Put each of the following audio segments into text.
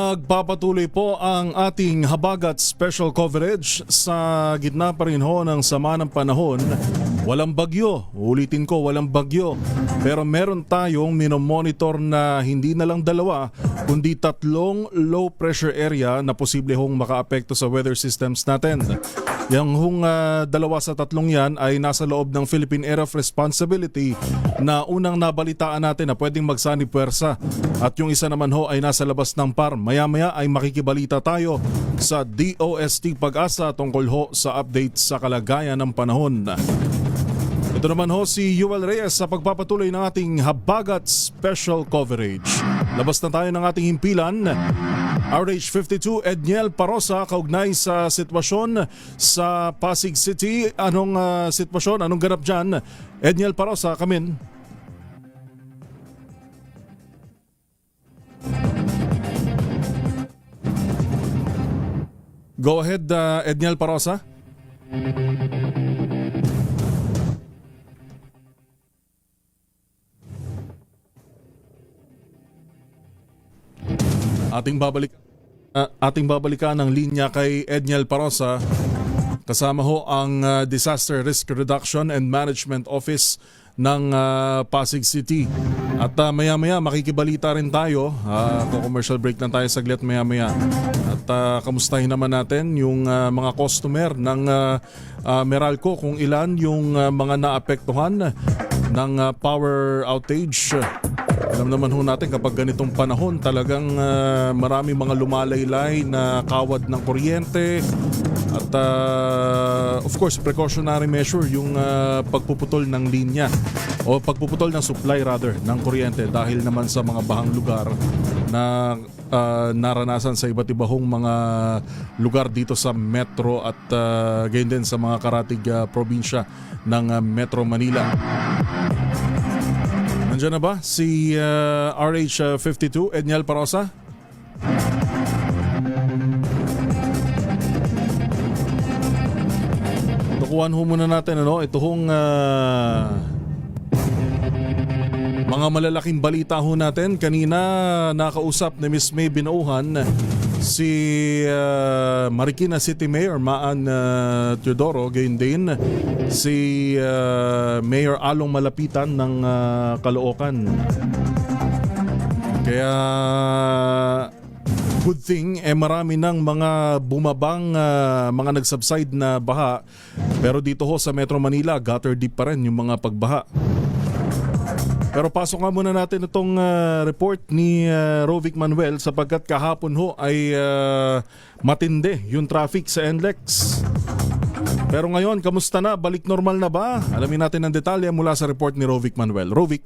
Nagpapatuloy po ang ating habagat special coverage sa gitna pa rin ho ng sama ng panahon. Walang bagyo, ulitin ko, walang bagyo. Pero meron tayong minomonitor na hindi na lang dalawa, kundi 3 low pressure area na posible hong makaapekto sa weather systems natin. Yang hong 2 sa 3 yan ay nasa loob ng Philippine Area of Responsibility na unang nabalitaan natin na pwedeng magsani puwersa. At yung isa naman ho ay nasa labas ng PAR. Maya-maya ay makikibalita tayo sa DOST Pag-asa tungkol ho sa update sa kalagayan ng panahon. Ito naman ho si Yuel Reyes sa pagpapatuloy ng ating habagat special coverage. Labas na tayo ng ating himpilan. RH52 Edniel Parosa kaugnay sa sitwasyon sa Pasig City. Anong sitwasyon? Anong ganap dyan? Edniel Parosa, kamin. Go ahead, Edniel Parosa. Ating babalikan ng linya kay Edniel Parosa. Kasama ho ang Disaster Risk Reduction and Management Office ng Pasig City. At maya-maya makikibalita rin tayo. Commercial break lang tayo saglit maya-maya. At kamustahin naman natin yung mga customer ng Meralco kung ilan yung mga naapektuhan ng power outage. Alam naman ho natin kapag ganitong panahon talagang marami mga lumalaylay na kawad ng kuryente at of course precautionary measure yung pagpuputol ng linya o pagpuputol ng supply rather ng kuryente dahil naman sa mga bahang lugar na naranasan sa iba't ibang mga lugar dito sa Metro at gayon din sa mga karatig probinsya ng Metro Manila. Nandiyan na ba si RH52 Edniel Parosa? Tukuhan ho muna natin ito hong mga malalaking balita ho natin. Kanina nakausap ni Miss May Binauhan si Marikina City Mayor Maan Teodoro, gayon din si Mayor Along Malapitan ng Caloocan. Kaya good thing marami ng mga bumabang mga nagsubside na baha, pero dito ho sa Metro Manila gutter deep pa rin yung mga pagbaha. Pero pasok nga muna natin itong report ni Rovic Manuel sapagkat kahapon ho ay matindi yung traffic sa NLEX. Pero ngayon, kamusta na? Balik normal na ba? Alamin natin ang detalye mula sa report ni Rovic Manuel. Rovic.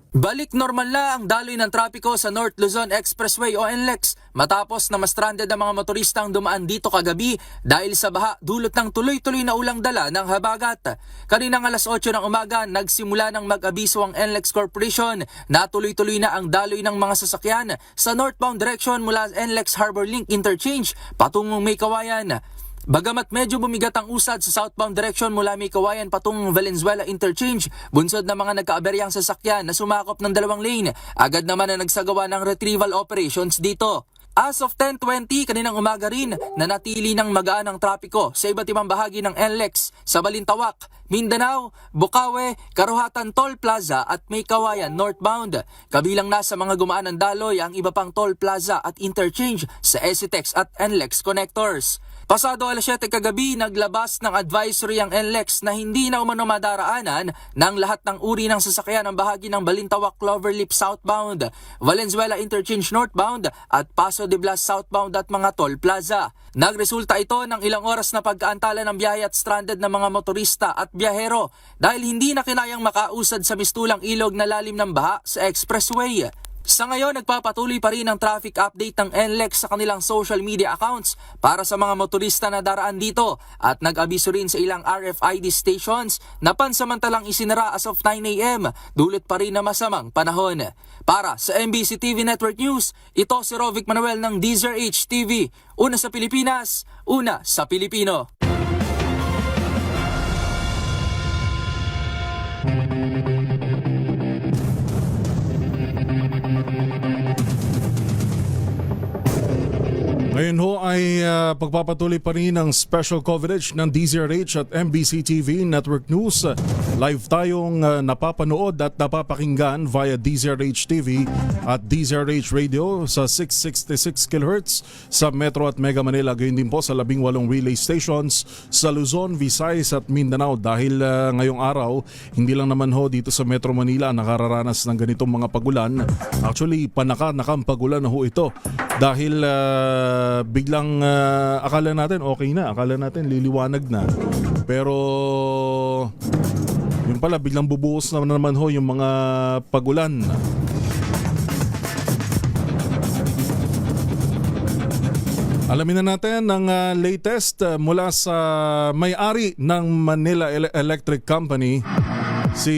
Balik normal na ang daloy ng trapiko sa North Luzon Expressway o NLEX matapos na ma-stranded ang mga motoristang dumaan dito kagabi dahil sa baha dulot ng tuloy-tuloy na ulang dala ng habagat. Kaninang alas 8 ng umaga, nagsimula ng mag-abiso ang NLEX Corporation na tuloy-tuloy na ang daloy ng mga sasakyan sa northbound direction mula NLEX Harbor Link Interchange patungong May Kawayan. Bagamat medyo bumigat ang usad sa southbound direction mula May Kawayan patungong Valenzuela Interchange, bunsod na mga nagkaaberyang sasakyan na sumakop ng 2 lane, agad naman na nagsagawa ng retrieval operations dito. As of 10:20 kaninang umaga rin, nanatili ng magaan ang trapiko sa iba't ibang bahagi ng NLEX sa Balintawak, Mindanao, Bukawe, Karuhatan Toll Plaza at May Kawayan northbound. Kabilang na sa mga gumaan ng daloy ang iba pang toll plaza at interchange sa ECTEX at NLEX connectors. Pasado alas 7 kagabi, naglabas ng advisory ang NLEX na hindi na umano madaraanan ng lahat ng uri ng sasakyan ng bahagi ng Balintawak Cloverleaf southbound, Valenzuela Interchange northbound at Paso de Blas southbound at mga toll plaza. Nagresulta ito ng ilang oras na pagkaantala ng biyahe at stranded na mga motorista at biyahero dahil hindi na kinayang makausad sa mistulang ilog na lalim ng baha sa expressway. Sa ngayon, nagpapatuloy pa rin ang traffic update ng NLEX sa kanilang social media accounts para sa mga motorista na daraan dito at nag-abiso rin sa ilang RFID stations na pansamantalang isinara as of 9 a.m. dulot pa rin na masamang panahon. Para sa MBC TV Network News, ito si Rovic Manuel ng DZRH TV. Una sa Pilipinas, una sa Pilipino. Ngayon ho ay pagpapatuloy pa rin ang special coverage ng DZRH at MBC TV Network News. Live tayong napapanood at napapakinggan via DZRH TV at DZRH Radio sa 666 kHz sa Metro at Mega Manila. Gayon din po sa 18 relay stations sa Luzon, Visayas at Mindanao. Dahil ngayong araw, hindi lang naman ho dito sa Metro Manila nakararanas ng ganitong mga pagulan. Actually, panaka-nakang pagulan na ho ito. Dahil biglang akala natin okay na, akala natin liliwanag na. Pero yun pala, biglang bubuhos na naman ho yung mga pagulan. Alamin na natin ang latest mula sa may-ari ng Manila Electric Company, si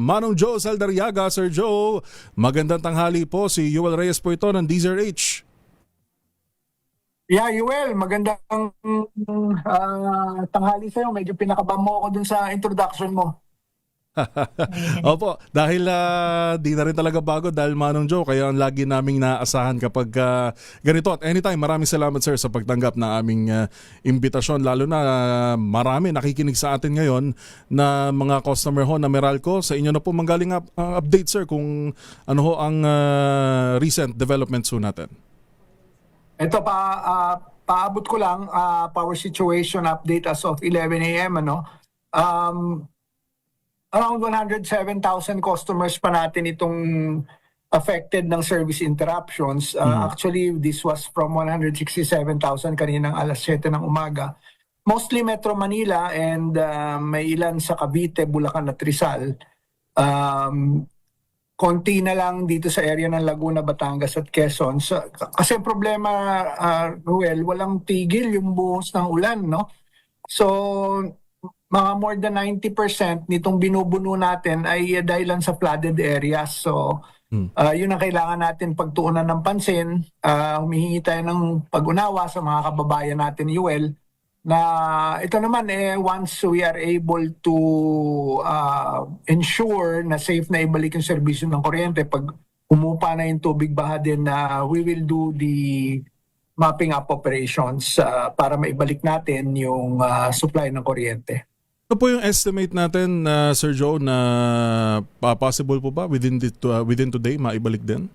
Manong Joe Saldariaga. Sir Joe, magandang tanghali po. Si Yuel Reyes po ito ng DZRH. Yeah, Yuel, magandang tanghali sa'yo. Medyo pinakabam mo ako dun sa introduction mo. Opo, dahil di na rin talaga bago dahil Manong Joe, kaya ang lagi naming naasahan kapag ganito. At anytime, maraming salamat sir sa pagtanggap ng aming imbitasyon. Lalo na marami nakikinig sa atin ngayon na mga customer ho na Meralco. Sa inyo na po manggaling update sir kung ano ho ang recent developments ho natin. Ito paabot ko lang power situation update as of 11 a.m. Around 107,000 customers pa natin itong affected ng service interruptions. Actually, this was from 167,000 kaninang alas 7 ng umaga. Mostly Metro Manila and may ilan sa Cavite, Bulacan at Rizal. Konti na lang dito sa area ng Laguna, Batangas at Quezon. Kasi problema, Ruel, walang tigil yung buhos ng ulan, no? So, mga more than 90% nitong binubuno natin ay dahilan sa flooded areas. So, yun ang kailangan natin pagtuunan ng pansin. Humihingi tayo ng pag-unawa sa mga kababayan natin, Yuel, na ito naman once we are able to ensure na safe na ibalik yung serbisyo ng kuryente, pag umupa na yung tubig baha din, we will do the mapping up operations para maibalik natin yung supply ng kuryente. Ano po yung estimate natin, Sir Joe, na possible po ba within today maibalik din?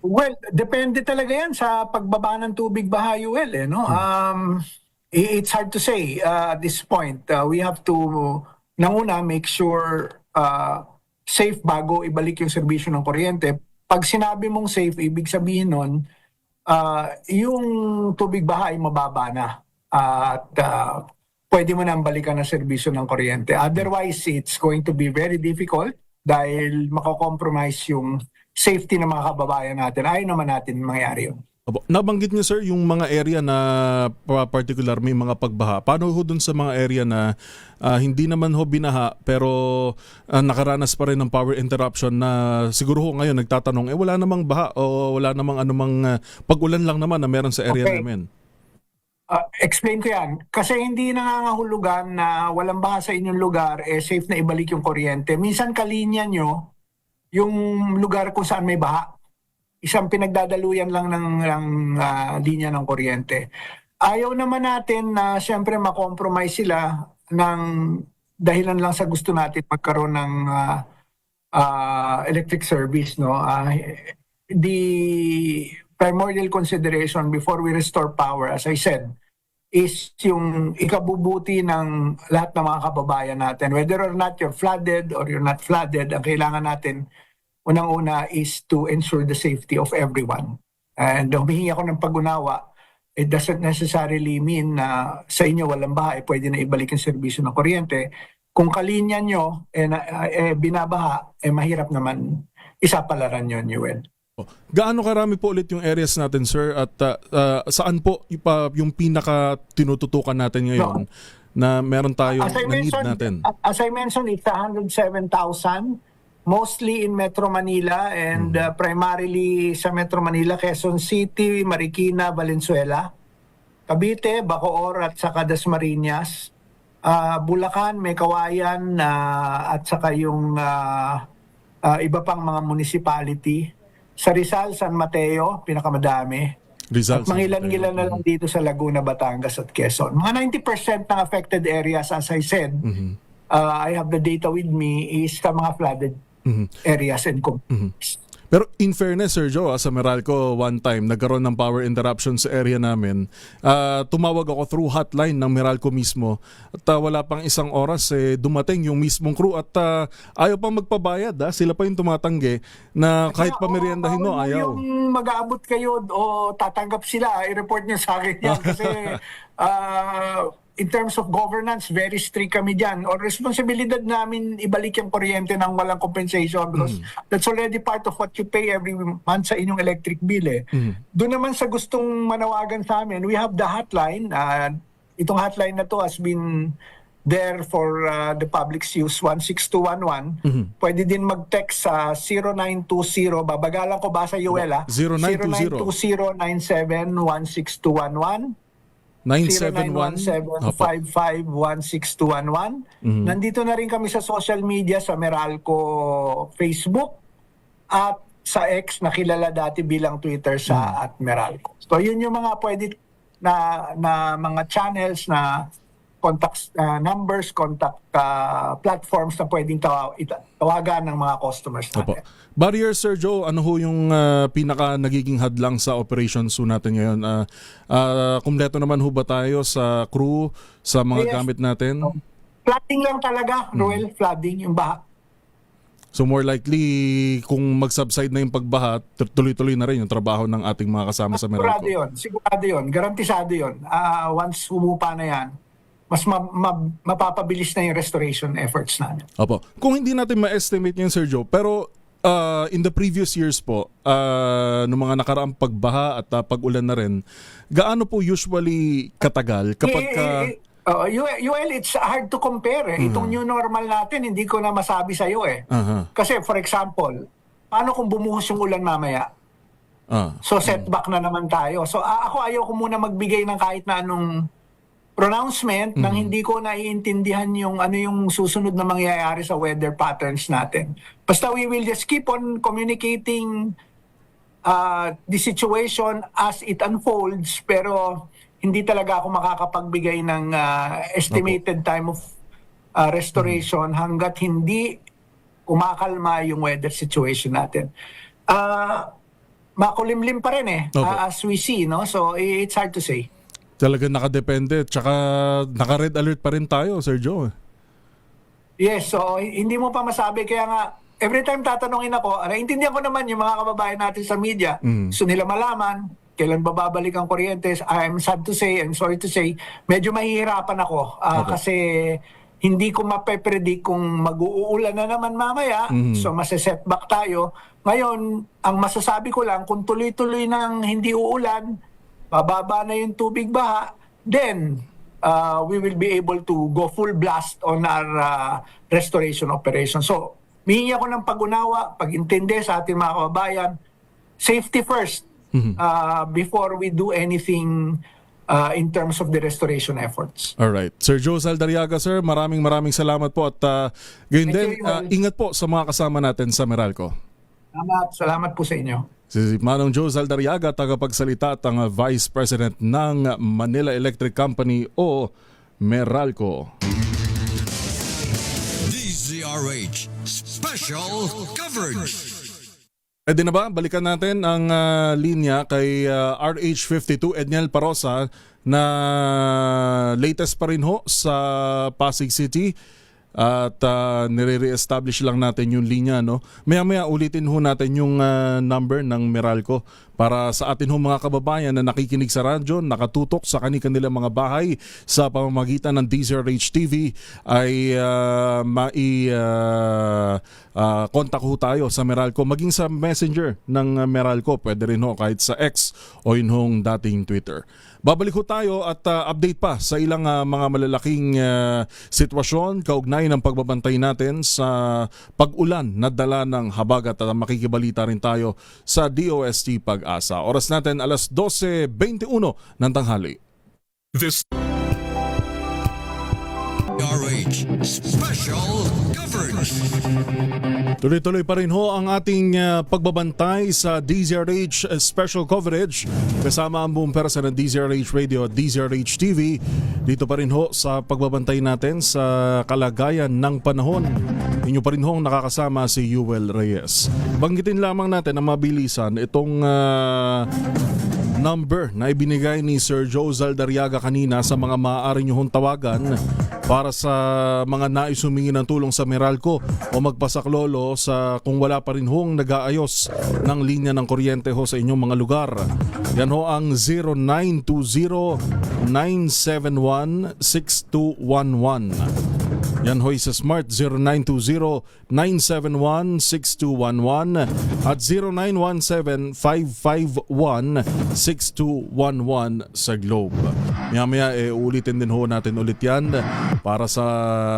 Well, depende talaga yan sa pagbaba ng tubig baha, Yuel. No? It's hard to say at this point. We have to, nanguna, make sure safe bago ibalik yung serbisyo ng kuryente. Pag sinabi mong safe, ibig sabihin nun, yung tubig baha ay mababa na. At pwede mo nang balikan ang serbisyo ng kuryente. Otherwise, it's going to be very difficult dahil mako-compromise yung safety ng mga kababayan natin. Ayaw naman natin mangyari yun. Nabanggit niyo sir yung mga area na particular may mga pagbaha. Paano ho dun sa mga area na hindi naman ho binaha pero nakaranas pa rin ng power interruption na siguro ho ngayon nagtatanong, wala namang baha o wala namang anumang pag-ulan lang naman na meron sa area namin? Explain ko yan. Kasi hindi nangangahulugan na walang baha sa inyong lugar, safe na ibalik yung kuryente. Minsan kalinya nyo yung lugar kung saan may baha. Isang pinagdadaluyan lang ng linya ng kuryente. Ayaw naman natin na siyempre makompromise sila ng dahilan lang sa gusto natin magkaroon ng electric service. No? The primordial consideration before we restore power, as I said, is yung ikabubuti ng lahat ng mga kababayan natin. Whether or not you're flooded or you're not flooded, ang kailangan natin unang-una is to ensure the safety of everyone. And humihingi ako ng pag-unawa. It doesn't necessarily mean na sa inyo walang baha, pwede na ibalik yung serbisyo ng kuryente. Kung kalinya nyo binabaha, mahirap naman isapalaran yun, Yuel. Gaano karami po ulit yung areas natin, sir? At saan po yung pinaka tinututukan natin ngayon na meron tayong need natin? As I mentioned, it's 107,000. Mostly in Metro Manila and primarily sa Metro Manila, Quezon City, Marikina, Valenzuela, Cavite, Bacoor at saka Dasmariñas, Bulacan, may Kawayan at saka yung iba pang mga municipality. Sa Rizal, San Mateo, pinakamadami. Rizal, At mangilan-ngilan na lang dito sa Laguna, Batangas at Quezon. Mga 90% ng affected areas, as I said, I have the data with me, is sa mga flooded areas and communities. Pero in fairness, Sir Joe, sa Meralco, one time, nagkaroon ng power interruption sa area namin. Tumawag ako through hotline ng Meralco mismo at wala pang isang oras, dumating yung mismong crew at ayaw pang magpabayad. Sila pa yung tumatanggi na kahit pameriendahin mo, ayaw. Yung mag-aabot kayo o tatanggap sila, i-report nyo sa akin yan kasi in terms of governance, very strict kami dyan. O responsibilidad namin ibalik yung kuryente ng walang compensation because that's already part of what you pay every month sa inyong electric bill. Doon naman sa gustong manawagan sa amin, we have the hotline. Itong hotline na to has been there for the public's use, 16211. Pwede din mag-text sa 0920, babagalan ko ba sa UL 0920. 0920-97-16211. 0917-55-16211. Nandito na rin kami sa social media sa Meralco Facebook at sa X na kilala dati bilang Twitter sa @Meralco. So yun yung mga pwede na mga channels na contact numbers, contact platforms na pwedeng tawagan ng mga customers natin. Barrier, Sir Joe, ano ho yung pinaka nagiging hadlang sa operations ho natin ngayon? Kumpleto naman ho ba tayo sa crew, sa mga gamit natin? Flooding lang talaga, Roel, flooding, yung baha. So more likely, kung mag-subside na yung pagbaha, tuloy-tuloy na rin yung trabaho ng ating mga kasama sa Meralco. Sigurado yun, garantisado yun. Once humupa na yan, mas mapapabilis na yung restoration efforts namin. Opo. Kung hindi natin ma-estimate yun, Sir Joe, pero in the previous years po, noong mga nakaraang pagbaha at pag-ulan na rin, gaano po usually katagal kapag UL, it's hard to compare. Itong new normal natin, hindi ko na masabi sa'yo Kasi for example, paano kung bumuhos yung ulan mamaya? So setback na naman tayo. So ako ayaw ko muna magbigay ng kahit na anong pronouncement nang hindi ko naiintindihan yung ano yung susunod na mangyayari sa weather patterns natin. Basta we will just keep on communicating the situation as it unfolds, pero hindi talaga ako makakapagbigay ng estimated time of restoration hanggat hindi kumakalma yung weather situation natin. Makulimlim pa rin as we see, no? So it's hard to say. Talagang nakadepende. Tsaka naka-red alert pa rin tayo, Sir Joe. Yes, so hindi mo pa masabi. Kaya nga, every time tatanungin ako, naintindihan ko naman yung mga kababayan natin sa media. So nila malaman, kailan babalik ang kuryente. I'm sad to say, I'm sorry to say, medyo mahihirapan ako. Kasi hindi ko mape-predict kung mag-uulan na naman mamaya. So mase-setback tayo. Ngayon, ang masasabi ko lang, kung tuloy-tuloy nang hindi uulan, bababa na yung tubig baha, then we will be able to go full blast on our restoration operation. So, mihingi ako ng pag-unawa, pag-intindi sa ating mga kababayan, safety first before we do anything in terms of the restoration efforts. Alright. Sir Joe Saldariaga, sir, maraming salamat po at gayon din, ingat po sa mga kasama natin sa Meralco. Salamat po sa inyo. Si Manong Joe Saldariaga, tagapagsalita at ang Vice President ng Manila Electric Company o Meralco. DZRH Special Coverage. Pwede na ba? Balikan natin ang linya kay RH52 Edniel Parosa na latest pa rin ho sa Pasig City. At nire-establish lang natin yung linya, no? Maya-maya ulitin ho natin yung number ng Meralco para sa atin ho mga kababayan na nakikinig sa radyo, nakatutok sa kanilang mga bahay sa pamamagitan ng DZRH TV ay contact ho tayo sa Meralco, maging sa messenger ng Meralco, pwede rin ho kahit sa X o yun hong dating Twitter. Babalik ho tayo at update pa sa ilang mga malalaking sitwasyon kaugnay ng pagbabantay natin sa pag-ulan na dala ng habagat at makikibalita rin tayo sa DOST Pag-asa. Oras natin alas 12:21 ng tanghali. DZRH Special Coverage. Tuloy-tuloy pa rin ho ang ating pagbabantay sa DZRH Special Coverage kasama ang buong persa ng DZRH Radio at DZRH TV. Dito pa rin ho sa pagbabantay natin sa kalagayan ng panahon. Inyo pa rin ho ang nakakasama si Yuel Reyes. Banggitin lamang natin ang mabilisan itong number na ibinigay ni Sir Joe Zaldariaga kanina sa mga maaari nyo hong tawagan para sa mga nais humingi ng tulong sa Meralco o magpasaklolo sa kung wala pa rin hong nag-aayos ng linya ng kuryente ho sa inyong mga lugar. Yan ho ang 0920-971-6211. Yan ho'y sa Smart 0920-971-6211 at 0917-551-6211 sa Globe. Maya-maya ulitin din ho natin ulit yan para sa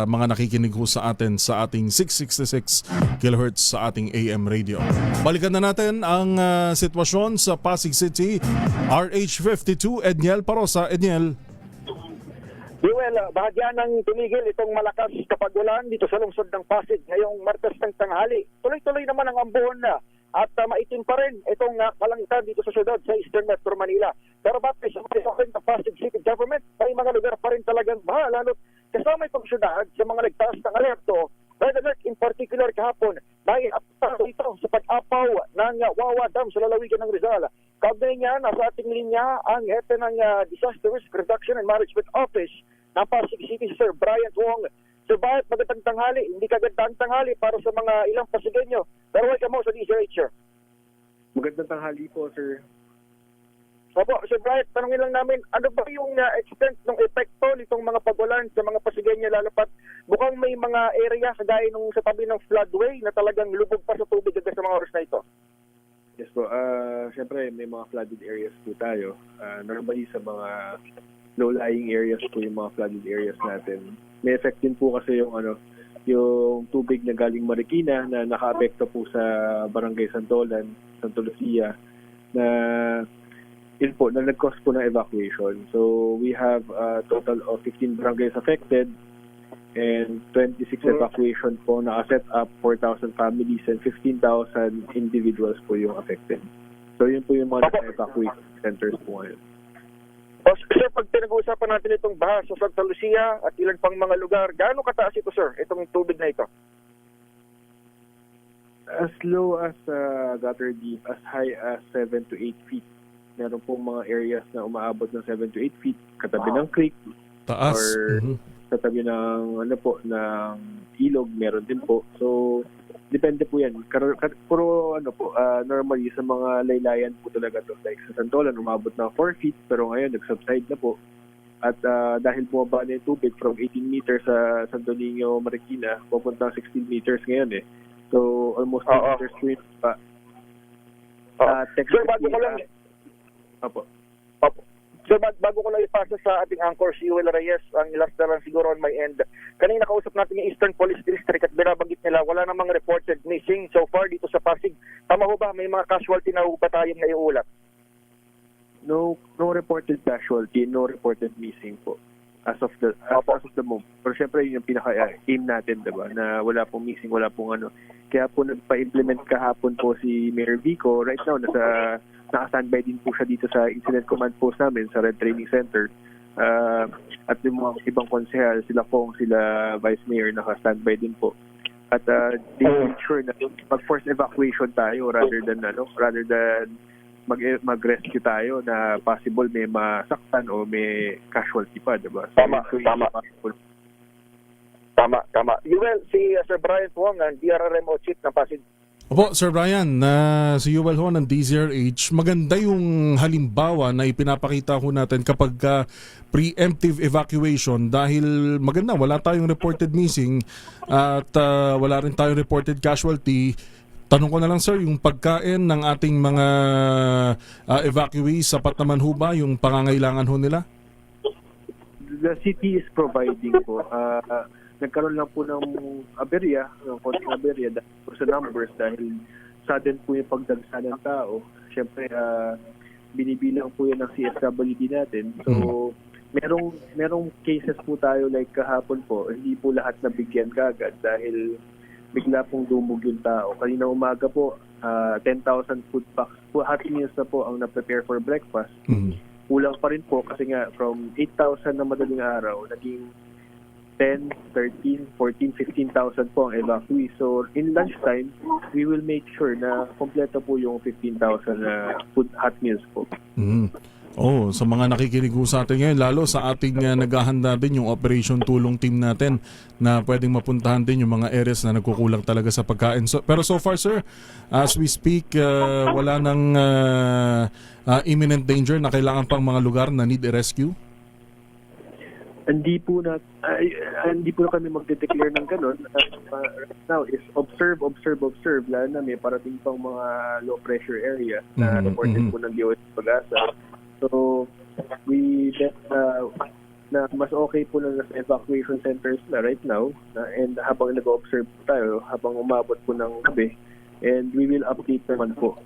mga nakikinig ho sa atin sa ating 666 kHz sa ating AM radio. Balikan na natin ang sitwasyon sa Pasig City. RH52 Edniel Parosa. Edniel. Well, bahagyan ng tumigil itong malakas kapag ulan dito sa lungsod ng Pasig ngayong Martes ng tanghali. Tuloy-tuloy naman ang ambon at maitim pa rin itong kalangitan dito sa syudad sa Eastern Metro Manila. Pero bakit sa mga ng Pasig City Government, may mga lugar pa rin talagang baha, lalo kasama itong syudad sa mga nagtaas ng alerto. Red alert in particular kahapon, naiapta dito sa pag-apaw ng Wawa Dam sa lalawigan ng Rizal. Kaugnay niya, nasa ating linya ang hepe ng Disaster Risk Reduction and Management Office ng Pasig City, Sir Brian Wong. Sir Brian, magandang tanghali. Hindi kagandang tanghali para sa mga ilang Pasigenyo. Pero welcome mo sa DZRH, sir. Magandang tanghali po, sir. Opo, Sir Brian, tanungin lang namin, ano ba yung extent ng epekto nitong mga pagulan sa mga Pasigenyo, lalo pat mukhang may mga area gaya nung sa tabi ng floodway na talagang lubog pa sa tubig agad sa mga oras na ito? Yes po. Siyempre, may mga flooded areas po tayo. Normally sa mga low-lying areas po yung mga flooded areas natin. May effect din po kasi yung yung tubig na galing Marikina na naka-apekto po sa Barangay Santolan, Santa Lucia, na yun po, na nag-cause po ng evacuation. So we have a total of 15 barangays affected and 26 evacuation po, naka-set up 4,000 families and 15,000 individuals po yung affected. So yun po yung mga evacuation centers po ngayon. Sir, pag pinag-uusapan natin itong baha sa Santa Lucia at ilan pang mga lugar, gaano kataas ito, sir, itong tubig na ito? As low as gutter deep, as high as 7 to 8 feet. Meron pong mga areas na umaabot ng 7 to 8 feet, katabi ng creek, Taas. or katabi ng ng ilog, meron din po. So depende po yan. Puro normally sa mga laylayan po talaga to. Like sa Santolan, umabot na 4 feet, pero ngayon nag-subside na po. At dahil bumaba na yung tubig from 18 meters sa Santo Niño, Marikina, pupunta 16 meters ngayon eh. So almost 2 meters po yung pa. Sir, bago ko lang... Opo. So bago ko lang ipasa sa ating anchor si Yuel Reyes, ang last na lang siguro on my end. Kanina kausap natin yung Eastern Police District at binabanggit nila wala namang reported missing so far dito sa Pasig. Tama ho ba? May mga casualty na ho ba tayong naiulat? No reported casualty, no reported missing po. As of the moment. Pero syempre yun yung pinaka-aim natin, diba? Na wala pong missing, wala pong ano. Kaya po nagpa-implement kahapon po si Mayor Vico. Right now, naka-standby din po siya dito sa incident command post namin sa Red Training Center. At yung mga ibang konsehal, sila Vice Mayor, naka-standby din po. At they make sure na mag-force evacuation tayo rather than mag-rescue tayo na possible may masaktan o may casualty pa, diba? So, Tama. Yuel, si Sir Brian Wong, ang DRRMO Chief ng Pasig. Opo, Sir Brian, si Yuel ho ng DZRH, maganda yung halimbawa na ipinapakita ho natin kapag preemptive evacuation dahil maganda, wala tayong reported missing at wala rin tayong reported casualty. Tanong ko na lang, sir, yung pagkain ng ating mga evacuees, sapat naman ho ba yung pangangailangan ho nila? The city is providing po. Nagkaroon lang po ng aberya, ng konting aberya sa numbers dahil sudden po yung pagdagsa ng tao. Siyempre, binibilang po yan ng CSWD natin. So, merong cases po tayo like kahapon po, hindi po lahat nabigyan kagad dahil bigla pong dumog yung tao. Kanina umaga po, 10,000 food packs po, hot meals na po ang na-prepare for breakfast. Kulang pa rin po kasi nga from 8,000 na madaling araw, naging 10, 13, 14, 15,000 po ang evacuee. So in lunchtime, we will make sure na kompleto po yung 15,000 food hot meals po. Oh, sa mga nakikinig sa atin ngayon, lalo sa ating naghahanda din yung Operation Tulong Team natin na pwedeng mapuntahan din yung mga areas na nagkukulang talaga sa pagkain. Pero so far, sir, as we speak, wala nang imminent danger na kailangan pang mga lugar na need rescue? Hindi po na kami magde-declare ng ganun. Right now is observe. Lalo na may parating pang mga low pressure area na reported po ng DOS Pag-asa. So, we bet na mas okay po na nasa evacuation centers na right now and habang nag-observe tayo, habang umabot po ng gabi, and we will update naman po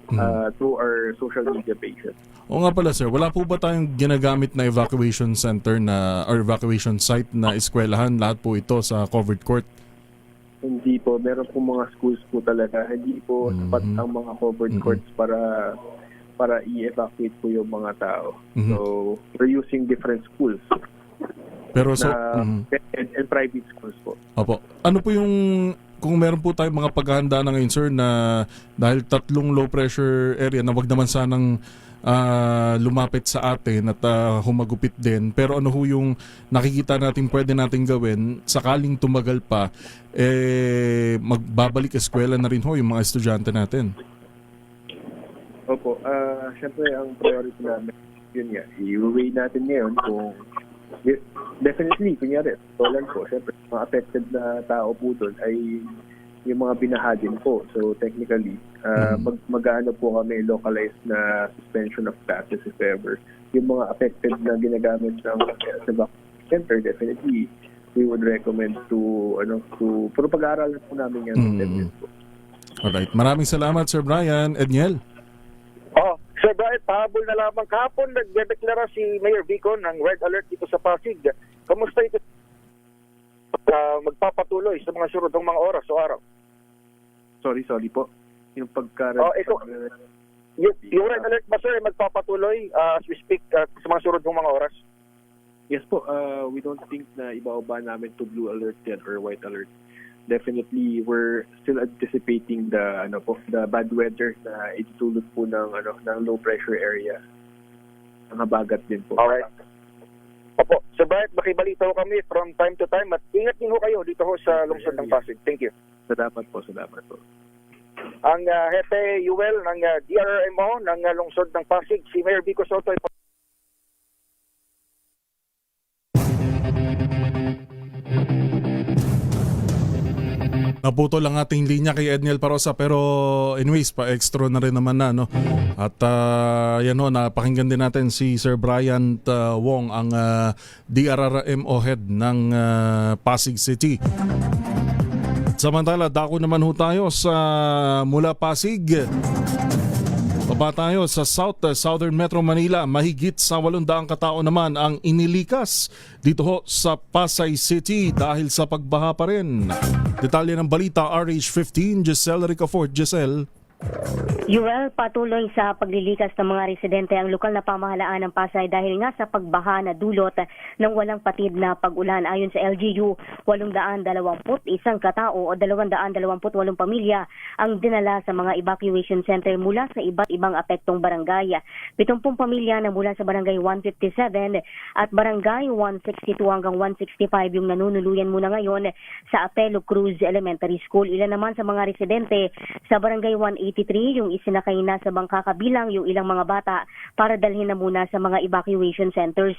through our social media pages. O nga pala sir, wala po ba tayong ginagamit na evacuation center na or evacuation site na eskwelahan? Lahat po ito sa covered court? Hindi po. Meron po mga schools po talaga. Hindi po sapat ang mga covered courts para i-evacuate po yung mga tao. So, we're using different schools. Pero so, and private schools po. Opo. Ano po yung, kung meron po tayong mga paghahanda na ngayon sir na dahil 3 low pressure area na wag naman sanang lumapit sa atin at humagupit din. Pero ano ho yung nakikita natin pwede natin gawin sakaling tumagal pa, magbabalik eskwela na rin ho yung mga estudyante natin? Opo. Siyempre, ang priority namin, yun nga, i-weigh natin ngayon kung definitely, kunyari, tolan po, siyempre, mga affected na tao po doon ay yung mga binaha din po. So, technically, mag-ano po kami localized na suspension of classes if ever. Yung mga affected na ginagamit ng center, definitely, we would recommend pero pag-aaralan po namin yan. Alright. Maraming salamat, Sir Brian. Edniel? Sir Brian, pahabol na lamang kahapon, nagdedeklara si Mayor Vico ng red alert dito sa Pasig. Kamusta ito magpapatuloy sa mga surod ng mga oras o araw? Sorry po. Yung yung red alert ba sir magpapatuloy as we speak sa mga surod ng mga oras? Yes po. We don't think na ibababa namin to blue alert yan or white alert. Definitely, we're still anticipating the bad weather na itutulot po ng low pressure area. Ang habagat din po. Alright. Opo. So Brian, makibalita ho kami from time to time at ingat din ho kayo dito ho sa lungsod ng Pasig. Thank you. Salamat po. Ang Hepe Yuel ng DRRMO ng lungsod ng Pasig, si Mayor Vico Soto. Naputol ang ating linya kay Edniel Parosa pero anyways pa-extra na rin naman na no. At napakinggan din natin si Sir Brian Wong ang DRRMO head ng Pasig City. Samantala, dako naman ho tayo sa mula Pasig. Baba tayo sa Southern Metro Manila. Mahigit sa 800 katao naman ang inilikas dito ho sa Pasay City dahil sa pagbaha pa rin. Detalye ng balita, RH15, Giselle Ricafort. Giselle. Yuel, patuloy sa paglilikas ng mga residente ang lokal na pamahalaan ng Pasay dahil nga sa pagbaha na dulot ng walang patid na pag-ulan. Ayon sa LGU, 821 katao o 228 pamilya ang dinala sa mga evacuation center mula sa iba't ibang apektong barangay. 70 pamilya na mula sa barangay 157 at barangay 162 hanggang 165 yung nanunuluyan muna ngayon sa Apelo Cruz Elementary School. Ilan naman sa mga residente sa barangay 183 yung isinakay na sa bangka kabilang yung ilang mga bata para dalhin na muna sa mga evacuation centers.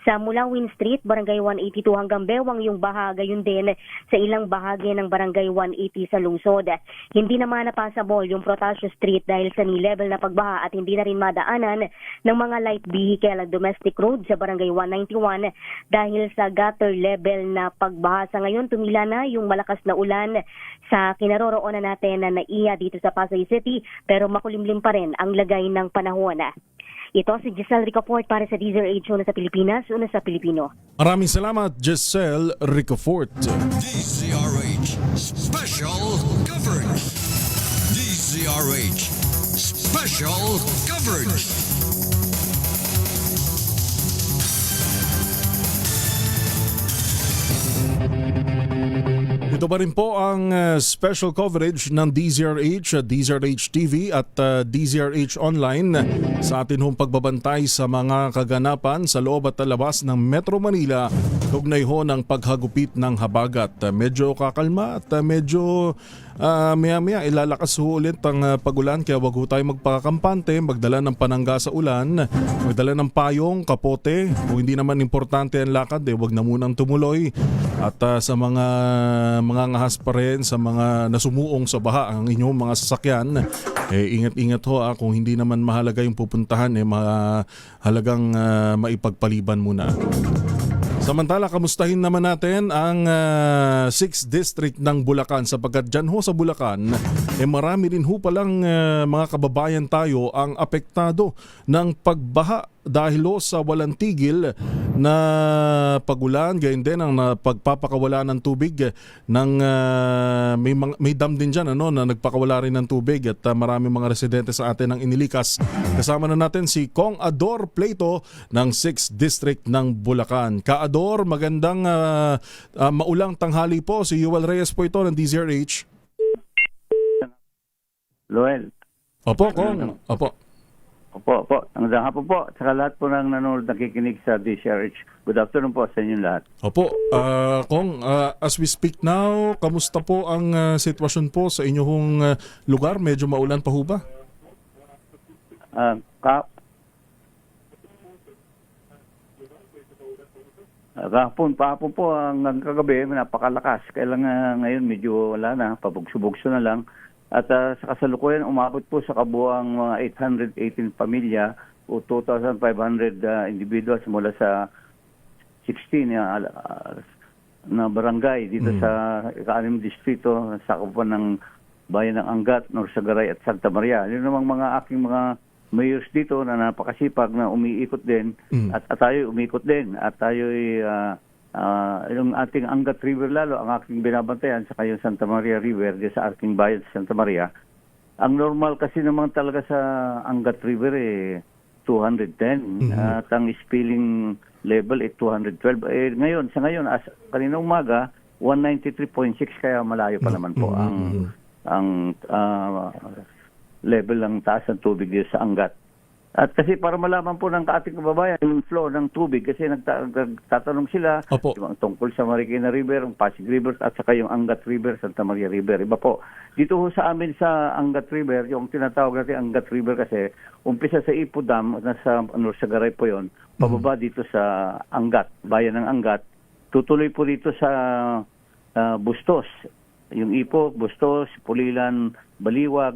Sa Mulawin Street, barangay 182 hanggang Bewang yung baha, gayon din sa ilang bahagi ng barangay 180 sa lungsod. Hindi naman napasabol yung Protasio Street dahil sa ni-level na pagbaha at hindi na rin madaanan ng mga light vehicle at domestic road sa barangay 191 dahil sa gutter level na pagbaha. Sa ngayon, tumila na yung malakas na ulan sa kinaroroonan natin na naiya dito sa Pasay City pero makulimlim pa rin ang lagay ng panahon. Ito si Giselle Ricaport para sa DZRH, una sa Pilipinas, una sa Pilipino. Maraming salamat, Giselle Ricafort. DZRH Special Coverage. DZRH Special Coverage. Ito pa rin po ang special coverage ng DZRH, DZRH TV at DZRH Online sa atin hong pagbabantay sa mga kaganapan sa loob at labas ng Metro Manila kaugnay ho ng paghagupit ng habagat. Medyo kakalma at medyo maya-maya ilalakas ho ulit ang pagulan, kaya wag ho tayo magpakakampante, magdala ng panangga sa ulan, magdala ng payong, kapote. Kung hindi naman importante ang lakad, wag na munang tumuloy. At sa mga ngahas pa rin, sa mga nasumuong sa baha ang inyong mga sasakyan, ingat-ingat ho kung hindi naman mahalaga yung pupuntahan, mahalagang maipagpaliban muna. Samantala, kamustahin naman natin ang 6th District ng Bulacan, sapagkat dyan ho sa Bulacan, marami rin ho palang mga kababayan tayo ang apektado ng pagbaha dahil ho sa walang tigil na pagulan, gayon din ang pagpapakawala ng tubig ng may dam din dyan na nagpakawala rin ng tubig, at marami mga residente sa atin ang inilikas. Kasama na natin si Kong Ador Pleito ng 6th District ng Bulacan. Ka-Ador, magandang maulang tanghali po. Si Yuel Reyes po ito ng DZRH. Loel. Opo, Kong. Opo. Opo. Magandang hapon po. Saka lahat po ng nanonood nakikinig sa DZRH. Good afternoon po sa inyong lahat. Opo. Kong, as we speak now, kamusta po ang sitwasyon po sa inyong lugar? Medyo maulan pa ho ba? Kahapon po ang kagabi, napakalakas. Kailangan ngayon medyo wala na, pabugso-bugso na lang. At sa kasalukuyan, umabot po sa kabuang mga 818 pamilya o 2,500 individuals mula sa 16 na barangay dito sa ika-6 distrito sa kabupan ng bayan ng Angat, Norsagaray at Santa Maria. Yun namang mga aking mga mayors dito na napakasipag na umiikot din at tayo umikot din at tayo yung ating Angat River lalo ang aking binabantayan sa yung Santa Maria River di sa aking bayan sa Santa Maria. Ang normal kasi naman talaga sa Angat River 210 at ang spilling level 212. Ngayon kanina umaga 193.6, kaya malayo pa naman po ang level ng taas ng tubig dito sa Angat. At kasi para malaman po ng ating kababayan yung flow ng tubig, kasi nagtatanong sila tungkol sa Marikina River, ang Pasig River at saka yung Angat River, Santa Maria River. Iba po. Dito ho sa amin sa Angat River, yung tinatawag natin Angat River kasi umpisa sa Ipo Dam, nasa Norsagaray po yon, pababa dito sa Angat, bayan ng Angat, tutuloy po dito sa Bustos. Yung Ipo, Bustos, Pulilan, Baliwag,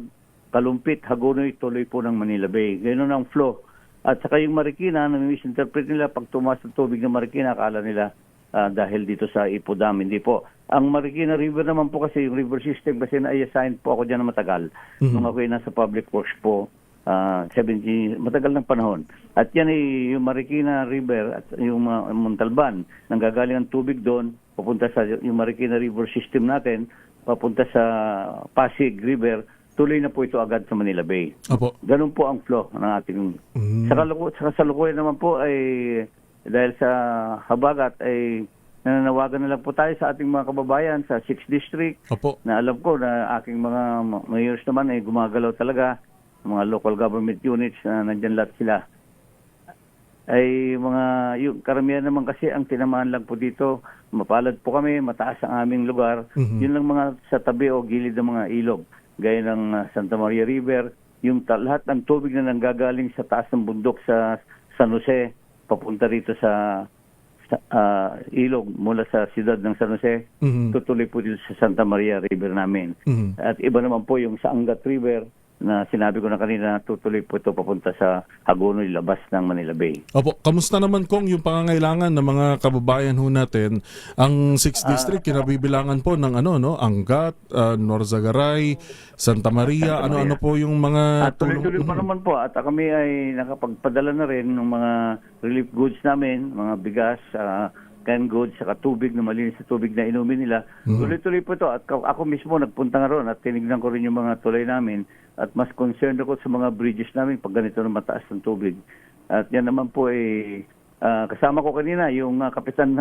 Kalumpit, Hagonoy, tuloy po ng Manila Bay. Ganoon ang flow. At saka yung Marikina, nami-misinterpret nila pag tumaas ng tubig ng Marikina, akala nila dahil dito sa Ipo Dam. Hindi po. Ang Marikina River naman po kasi, yung river system, kasi na-assign po ako dyan na matagal. Nung ako nasa public works po, 70, matagal ng panahon. At yan yung Marikina River at yung Montalban, nanggagaling ang tubig doon, papunta sa yung Marikina River system natin, papunta sa Pasig River, tuloy na po ito agad sa Manila Bay. Opo. Ganun po ang flow ng ating... Sa kasalukuyan naman po ay dahil sa habagat ay nananawagan na lang po tayo sa ating mga kababayan sa 6th District. Opo. Na alam ko na aking mga mayors naman ay gumagalaw talaga, mga local government units na nandyan lahat sila. Ay yung karamihan naman kasi ang tinamaan lang po dito, mapalad po kami, mataas ang aming lugar. Yun lang mga sa tabi o gilid ng mga ilog, gaya ng Santa Maria River, yung lahat ng tubig na nanggagaling sa taas ng bundok sa San Jose, papunta rito sa ilog mula sa siyudad ng San Jose, tutuloy po dito sa Santa Maria River namin. At iba naman po yung sa Angat River na sinabi ko na kanina, tutuloy po ito papunta sa Hagonoy, labas ng Manila Bay. Opo, kamusta naman kung yung pangangailangan ng mga kababayan ho natin? Ang 6th District, kinabibilangan po ng Angat, Norzagaray, Santa Maria, ano-ano po yung mga At tuloy-tuloy pa naman po at kami ay nakapagpadala na rin ng mga relief goods namin, mga bigas, canned goods, saka tubig na malinis na tubig na inumin nila. Tuloy-tuloy po ito at ako mismo nagpunta nga ron at tinignan ko rin yung mga tulay namin at mas concerned ako sa mga bridges namin pag ganito na mataas ng tubig. At yan naman po ay kasama ko kanina yung kapitan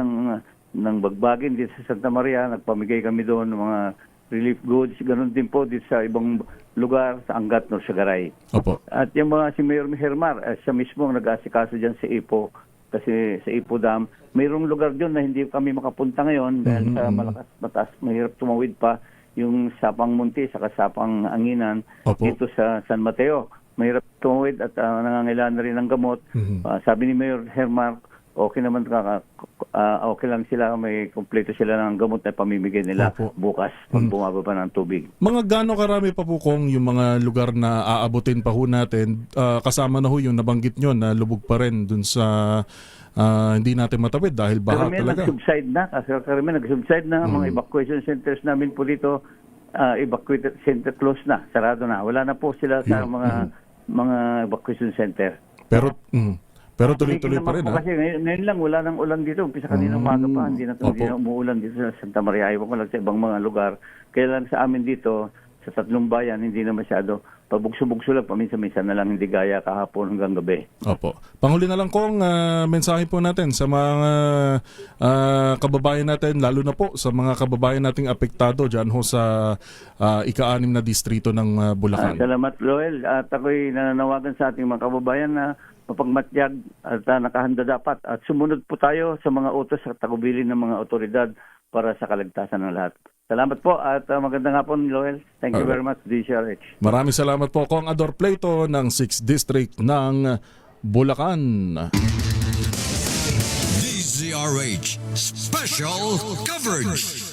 ng Bagbagin dito sa Santa Maria. Nagpamigay kami doon ng mga relief goods. Ganun din po dito sa ibang lugar sa Angat, Norzagaray. Opo. At yung mga si Mayor Hermar, siya mismo ang nag-asikaso dyan sa Ipo. Kasi sa Ipo Dam, mayroong lugar doon na hindi kami makapunta ngayon dahil sa malakas, mataas, mahirap tumawid pa yung Sapang Munti sa Sapang Anginan. Opo. Dito sa San Mateo. Mahirap tumawid at nangangailangan na rin ng gamot. Sabi ni Mayor Hermar, okay naman, okay lang sila, may kompleto sila ng gamot na pamimigay nila bukas pag bumababa ng tubig. Mga gaano karami pa po kung yung mga lugar na aabutin pa ho natin, kasama na ho yung nabanggit nyo na lubog pa rin dun sa hindi natin matawid dahil baha talaga. Nag-subside na, kasi karamihan nag-subside na, mga evacuation centers namin po dito, evacuation center close na, sarado na. Wala na po sila sa mga evacuation center. Pero tuloy-tuloy pa rin, ha? Kasi ngayon lang, wala nang ulan dito. Umpisa kanina umaga pa, hindi na umuulan dito sa Santa Maria. Iba ko lang sa ibang mga lugar. Kaya lang sa amin dito, sa tatlong bayan, hindi na masyado. Pabugso-bugso lang, paminsan-minsan na lang, hindi gaya kahapon hanggang gabi. Opo. Panghuli na lang kong mensahe po natin sa mga kababayan natin, lalo na po sa mga kababayan nating apektado dyan ho sa ika-6 na distrito ng Bulacan. Salamat, Loel. At ako'y nananawagan sa ating mga kababayan na mapagmatyag at nakahanda dapat. At sumunod po tayo sa mga utos at tagubilin ng mga otoridad para sa kaligtasan ng lahat. Salamat po at magandang hapon, Loel. Thank you very much, DCRH. Maraming salamat po, Kong Ador Pleito ng 6th District ng Bulacan. DZRH Special Coverage.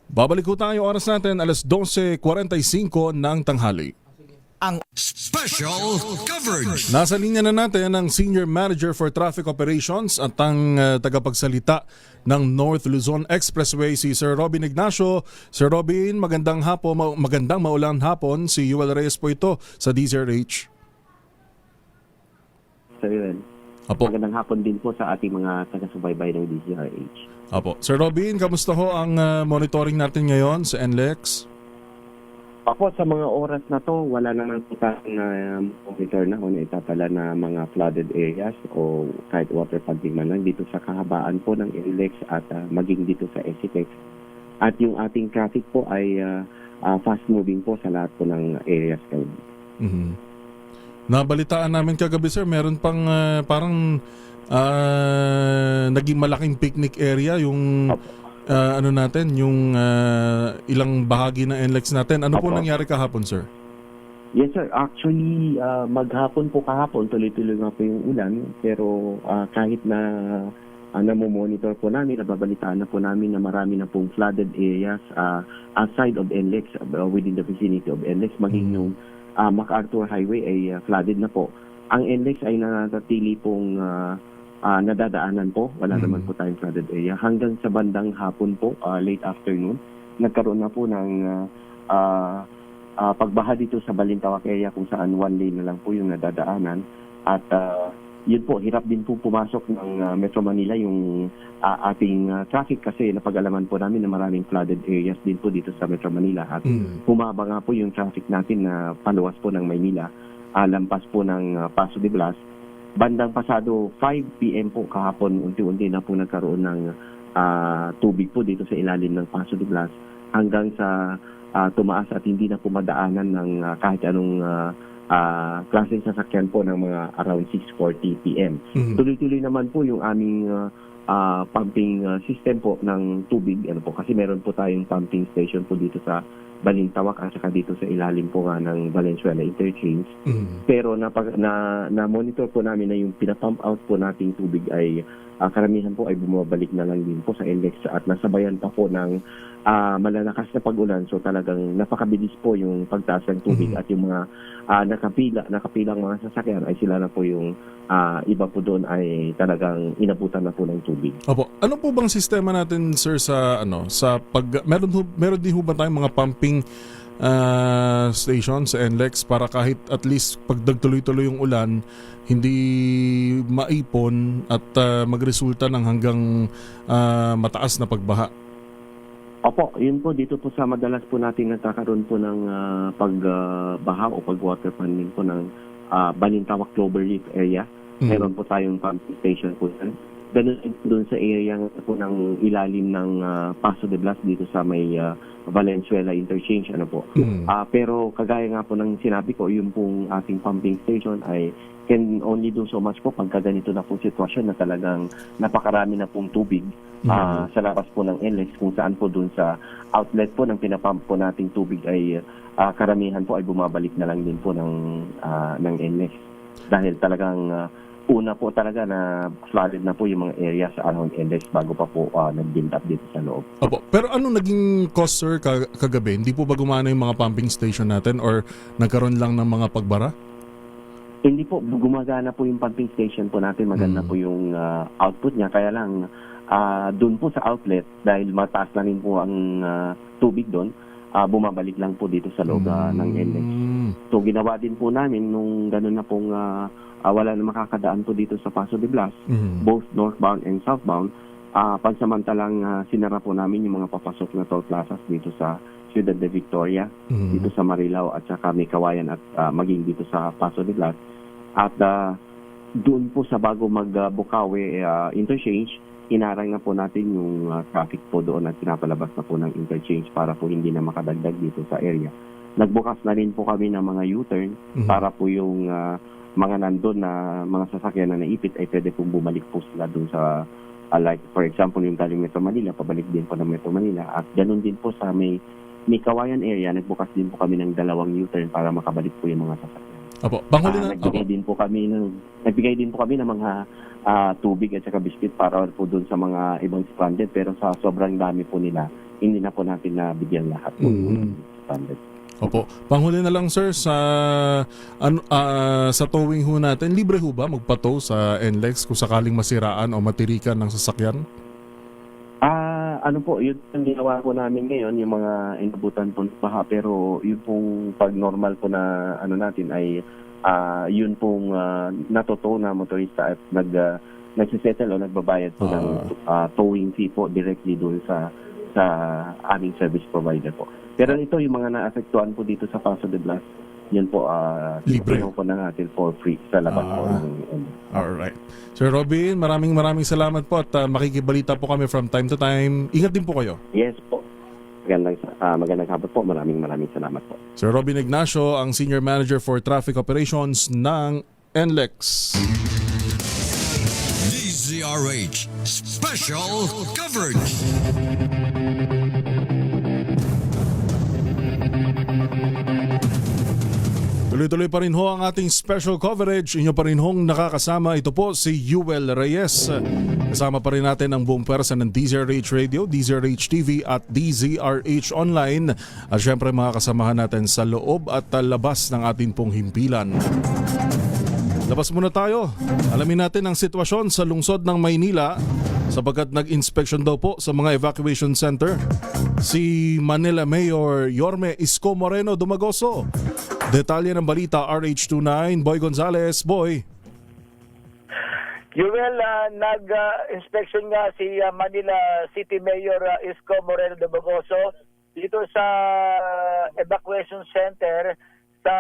Babalik ko tayo, oras natin alas 12:45 ng tanghali. Special Coverage. Nasa linya na natin ang Senior Manager for Traffic Operations at ang tagapagsalita ng North Luzon Expressway, si Sir Robin Ignacio. Sir Robin, magandang maulang hapon. Si Yuel Reyes po ito sa DZRH. Sir Yuel, magandang hapon din po sa ating mga taga-subaybay ng DZRH. Apo. Sir Robin, kamusta ho ang monitoring natin ngayon sa NLEX? Ako, sa mga oras na to, wala naman po tayong monitor na o itatala na mga flooded areas o kahit water pumping man lang dito sa kahabaan po ng NLEX at maging dito sa SCTEX. At yung ating traffic po ay fast moving po sa lahat po ng areas kayo. Nabalitaan namin kagabi, sir, meron pang parang naging malaking picnic area yung yung ilang bahagi ng NLEX natin. Ano po nangyari kahapon, sir? Yes, sir. Actually, maghapon po kahapon, tuloy-tuloy nga po yung ulan. Pero kahit na namomonitor po namin, nababalitaan na po namin na marami na pong flooded areas outside of NLEX, within the vicinity of NLEX, maging yung MacArthur Highway ay flooded na po. Ang NLEX ay nanatili pong nadadaanan po. Wala naman po tayong flooded area. Hanggang sa bandang hapon po, late afternoon, nagkaroon na po ng pagbaha dito sa Balintawak area kung saan one lane na lang po yung nadadaanan. At yun po, hirap din po pumasok ng Metro Manila yung ating traffic kasi napag-alaman po namin na maraming flooded areas din po dito sa Metro Manila. At humaba nga po yung traffic natin na paluwas po ng Maynila, lampas po ng Paso de Blas. Bandang pasado 5 p.m. po kahapon, unti-unti na po nagkaroon ng tubig po dito sa ilalim ng Paso de Blas hanggang sa tumaas at hindi na po madaanan ng kahit anong klaseng sasakyan po ng mga around 6:40 p.m. Tuloy-tuloy naman po yung aming pumping system po ng tubig. Kasi meron po tayong pumping station po dito sa Balintawak at saka dito sa ilalim po nga ng Valenzuela Interchange. Pero na-monitor po namin na yung pinapump out po nating tubig ay karamihan po ay bumabalik na lang din po sa NLEX at nasabayan pa po ng malalakas na pag-ulan. So talagang napakabilis po yung pagtaas ng tubig at yung mga nakapilang mga sasakyan ay sila na po yung iba po doon ay talagang inabutan na po ng tubig. Opo. Ano po bang sistema natin, sir, sa meron din ho ba tayong mga pumping station sa NLEX para kahit at least pag nagtuloy-tuloy yung ulan, hindi maipon at magresulta ng hanggang mataas na pagbaha? Opo, yun po dito po sa madalas po natin nagkakaroon po ng pagbaha o pag-water funding po ng Balintawak Cloverleaf area. Meron po tayong pumping station po yan. Ganun doon sa area po ng ilalim ng Paso de Blas dito sa may Valenzuela Interchange po. Pero kagaya nga po ng sinabi ko, yung pong ating pumping station ay can only do so much po pagka ganito na pong sitwasyon na talagang napakarami na pong tubig sa labas po ng NLEX, kung saan po doon sa outlet po ng pinapump po nating tubig ay karamihan po ay bumabalik na lang din po ng NLEX. Dahil talagang una po talaga na flooded na po yung mga areas around NLEX bago pa po nag-build up dito sa loob. Opo. Pero ano naging cost, sir, kagabi? Hindi po ba gumana yung mga pumping station natin or nagkaroon lang ng mga pagbara? Hindi po, gumagana po yung pumping station po natin. Maganda po yung output niya. Kaya lang, doon po sa outlet, dahil mataas na rin po ang tubig doon, bumabalik lang po dito sa loob ng NLEX. So ginawa din po namin nung gano'n na pong wala na makakadaan po dito sa Paso de Blas, both northbound and southbound. Pansamantalang sinara po namin yung mga papasok na toll plazas dito sa Ciudad de Victoria, dito sa Marilao at saka may Kawayan at maging dito sa Paso de Blas. At doon po sa bago mag-Bukawi interchange, inarang na po natin yung traffic po doon at pinapalabas na po ng interchange para po hindi na makadagdag dito sa area. Nagbukas na rin po kami ng mga U-turn para po yung mga nandun na mga sasakyan na naipit ay pwede pong bumalik po sila doon sa like for example yung galing Metro Manila, pabalik din po ng Metro Manila. At ganun din po sa may Kawayan area, nagbukas din po kami ng 2 U-turn para makabalik po yung mga sasakyan. Opo. Panghuli na. Nagbigay din po kami ng mga tubig at saka biscuit para po doon sa mga ibang stranded, pero sa sobrang dami po nila, hindi na po natin nabigyan lahat po yung stranded. Opo. Panghuli na lang, sir, sa towing ho natin, libre ho ba magpa-tow sa NLEX kung sakaling masiraan o matirikan ng sasakyan? Yun ang ginawa po namin ngayon, yung mga inabutan po ng baha, pero yun pong pag normal po na natin ay yun pong natuto na motorista at nagsisettle o nagbabayad po ng towing fee po directly doon sa aming service provider po. Pero ito yung mga naapektuhan po dito sa Paso de Blas, yun po libre po na natin for free sa labas po. Alright. Sir Robin, maraming salamat po at makikibalita po kami from time to time. Ingat din po kayo. Yes po. Magandang hapon po. Maraming salamat po. Sir Robin Ignacio, ang Senior Manager for Traffic Operations ng NLEX. DZRH Special Coverage. Tuloy-tuloy pa rin ho ang ating special coverage. Inyo pa rin hong nakakasama. Ito po si Yuel Reyes. Kasama pa rin natin ang buong pwersa ng DZRH Radio, DZRH TV at DZRH Online. At syempre mga kasamahan natin sa loob at labas ng ating pong himpilan. Labas muna tayo. Alamin natin ang sitwasyon sa lungsod ng Maynila sapagkat nag-inspection daw po sa mga evacuation center si Manila Mayor Yorme Isko Moreno Dumagoso. Detalye ng balita, RH29, Boy Gonzales. Boy. Yuel, nag-inspection nga si Manila City Mayor Isko Moreno Dumagoso dito sa evacuation center sa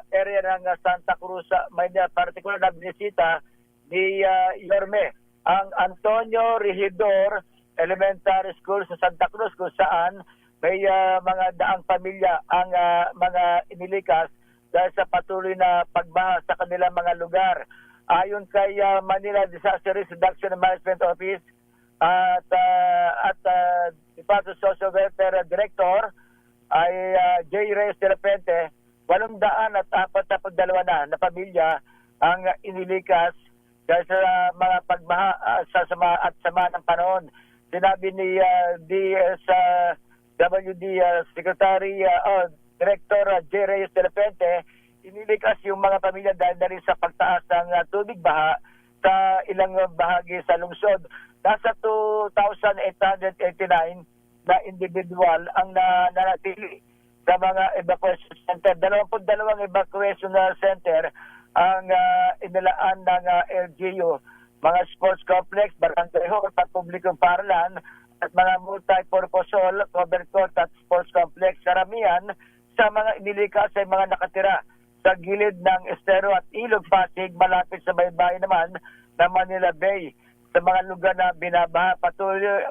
area ng Santa Cruz, Maynila. Particular na binisita ni Yorme ang Antonio Regidor Elementary School sa Santa Cruz, kung saan may mga daang pamilya ang mga inilikas dahil sa patuloy na pagbaha sa kanilang mga lugar. Ayon kay Manila Disaster Risk Reduction and Management Office at Department of Social Welfare Director ay J. Reyes de la Puente, 842 na pamilya ang inilikas dahil sa mga pagbaha sa sama ng panahon. Sinabi ni DSWD Secretary Director J. Reyes de la Puente, inilikas yung mga pamilya dahil na rin sa pagtaas ng tubig baha sa ilang bahagi sa lungsod. Nasa 2,889 na individual ang nanatili sa mga evacuation center. 22 evacuation center ang inilaan ng LGU, mga sports complex, barangay hall, pampublikong paaralan at mga multi-purpose hall, covered court at sports complex. Karamihan sa mga inilikas ay mga nakatira sa gilid ng estero at ilog Pasig, malapit sa baybayin naman ng Manila Bay. Sa mga lugar na binabaha,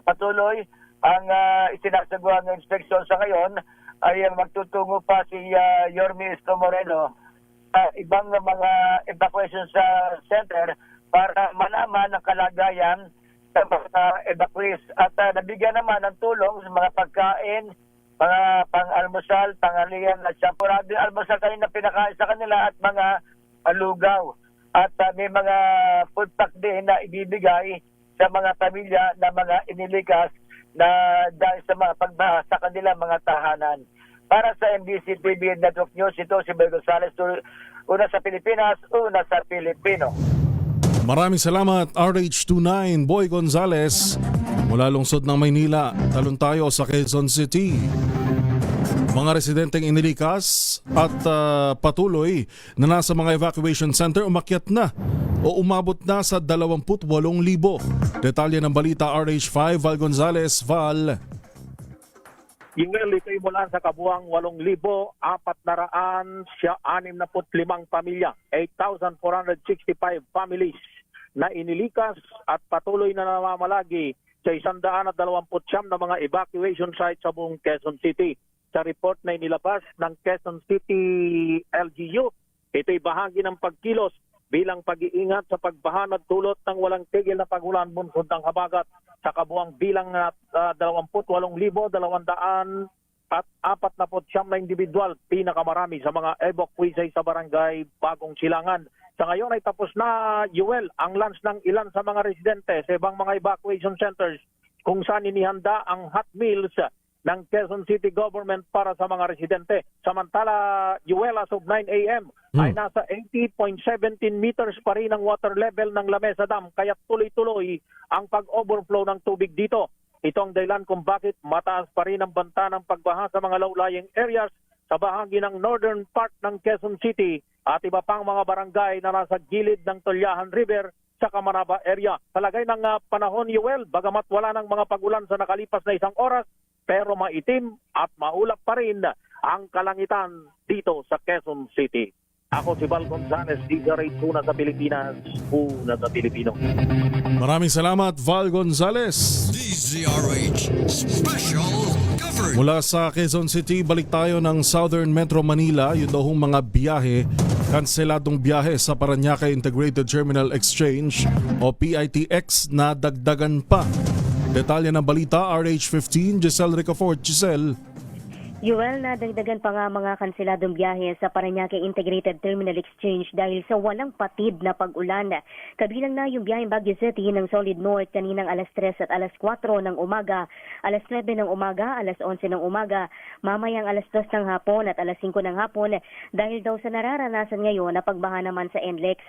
patuloy ang isinasagawa ng inspeksyon sa ngayon ay magtutungo pa si Yorme Isko Moreno ibang mga evacuation sa center para malaman ang kalagayan sa mga evacuees. At nabigyan naman ng tulong sa mga pagkain, mga pang-almusal, tanghalian at siyempre almusal kanina pinakain sa kanila at mga lugaw. At may mga food pack din na ibibigay sa mga pamilya na mga inilikas na dahil sa mga pagbaha sa kanilang mga tahanan. Para sa MBC TV Network News, ito si Boy Gonzales, una sa Pilipinas, una sa Pilipino. Maraming salamat RH29 Boy Gonzales mula lungsod ng Maynila. Talon tayo sa Quezon City. Mga residenteng inilikas at patuloy na nasa mga evacuation center umakyat na o umabot na sa 28,000. Detalye ng balita RH5 Val Gonzales. Val. Yung ito'y mula sa kabuang 8,465 pamilya, 8,465 families na inilikas at patuloy na namamalagi sa 129 na mga evacuation sites sa buong Quezon City. Sa report na inilabas ng Quezon City LGU, ito'y bahagi ng pagkilos bilang pag-iingat sa pagbaha na dulot ng walang tigil na pagulan bunsod ng habagat sa kabuang bilang 28,249 na individual, pinakamarami sa mga evacuees ay sa barangay Bagong Silangan. Sa ngayon ay tapos na, Yuel, ang lunch ng ilan sa mga residente sa ibang mga evacuation centers kung saan inihanda ang hot meals ng Quezon City Government para sa mga residente. Samantala, Yuel, as of 9 a.m. ay nasa 80.17 meters pa rin ang water level ng Lamesa Dam, kaya tuloy-tuloy ang pag-overflow ng tubig dito. Ito ang dahilan kung bakit mataas pa rin ang banta ng pagbaha sa mga low-lying areas sa bahagi ng northern part ng Quezon City at iba pang mga barangay na nasa gilid ng Tolyahan River sa Camaraba area. Sa lagay ng panahon, Yuel, bagamat wala ng mga pagulan sa nakalipas na isang oras, pero maitim at maulap pa rin ang kalangitan dito sa Quezon City. Ako si Val Gonzales, DZRH, una sa Pilipinas, una sa Pilipino. Maraming salamat, Val Gonzales. DZRH Special Coverage. Mula sa Quezon City, balik tayo ng Southern Metro Manila. Yun daw hong mga biyahe, kanseladong biyahe sa Parañaque Integrated Terminal Exchange o PITX na dagdagan pa. Detalye ng balita, RH15, Giselle Ricafort. Giselle. Yuel, nadagdagan pa nga mga kanseladong biyahe sa Parañaque Integrated Terminal Exchange dahil sa walang patid na pag-ulan. Kabilang na yung biyaheng Baguio City ng Solid North kaninang alas 3 at alas 4 ng umaga, alas 9 ng umaga, alas 11 ng umaga, mamayang alas 2 ng hapon at alas 5 ng hapon dahil daw sa nararanasan ngayon na pagbaha naman sa NLEX.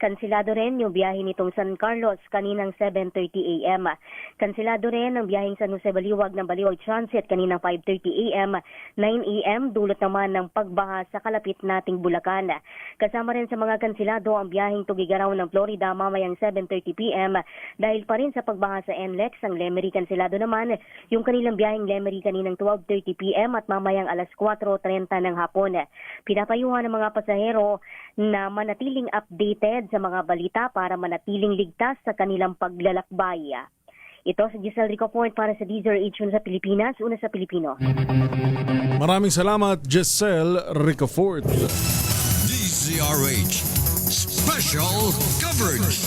Kanselado rin yung biyahe nitong San Carlos kaninang 7:30 a.m. Kanselado rin ang biyaheng San Jose Baliwag ng Baliwag Transit kaninang 5:30 a.m. 9 a.m. dulot naman ng pagbaha sa kalapit nating Bulacan. Kasama rin sa mga kansilado ang biyaheng Tugigaraw ng Florida mamayang 7:30 p.m. dahil pa rin sa pagbaha sa NLEX. Ang Lemery kansilado naman yung kanilang biyaheng Lemery kaninang 12:30 p.m. at mamayang alas 4:30 ng hapon. Pinapayuhan ng mga pasahero na manatiling updated sa mga balita para manatiling ligtas sa kanilang paglalakbay. Ito si Giselle Ricafort para sa DZRH sa Pilipinas, una sa Pilipino. Maraming salamat, Giselle Ricafort. DZRH Special Coverage.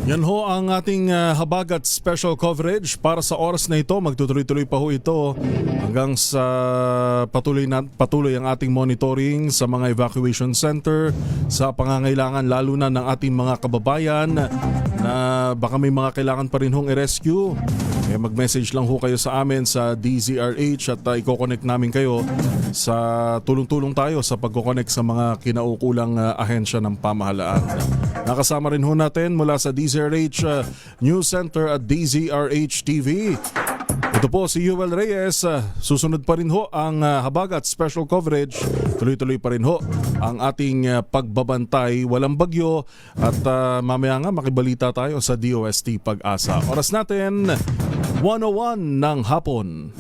Yan ho ang ating habagat special coverage para sa oras na ito. Magtutuloy-tuloy pa ho ito hanggang hanggang sa patuloy ang ating monitoring sa mga evacuation center sa pangangailangan lalo na ng ating mga kababayan na baka may mga kailangan pa rin hong i-rescue. Kaya mag-message lang ho kayo sa amin sa DZRH at i-connect namin kayo sa tulong-tulong tayo sa pagkoconnect sa mga kinaukulang ahensya ng pamahalaan. Nakasama rin ho natin mula sa DZRH News Center at DZRH TV. Ito po si Yuel Reyes. Susunod pa rin ho ang habagat special coverage. Tuloy-tuloy pa rin ho ang ating pagbabantay. Walang bagyo at mamaya nga makibalita tayo sa DOST Pag-asa. Oras natin 1:01 ng hapon.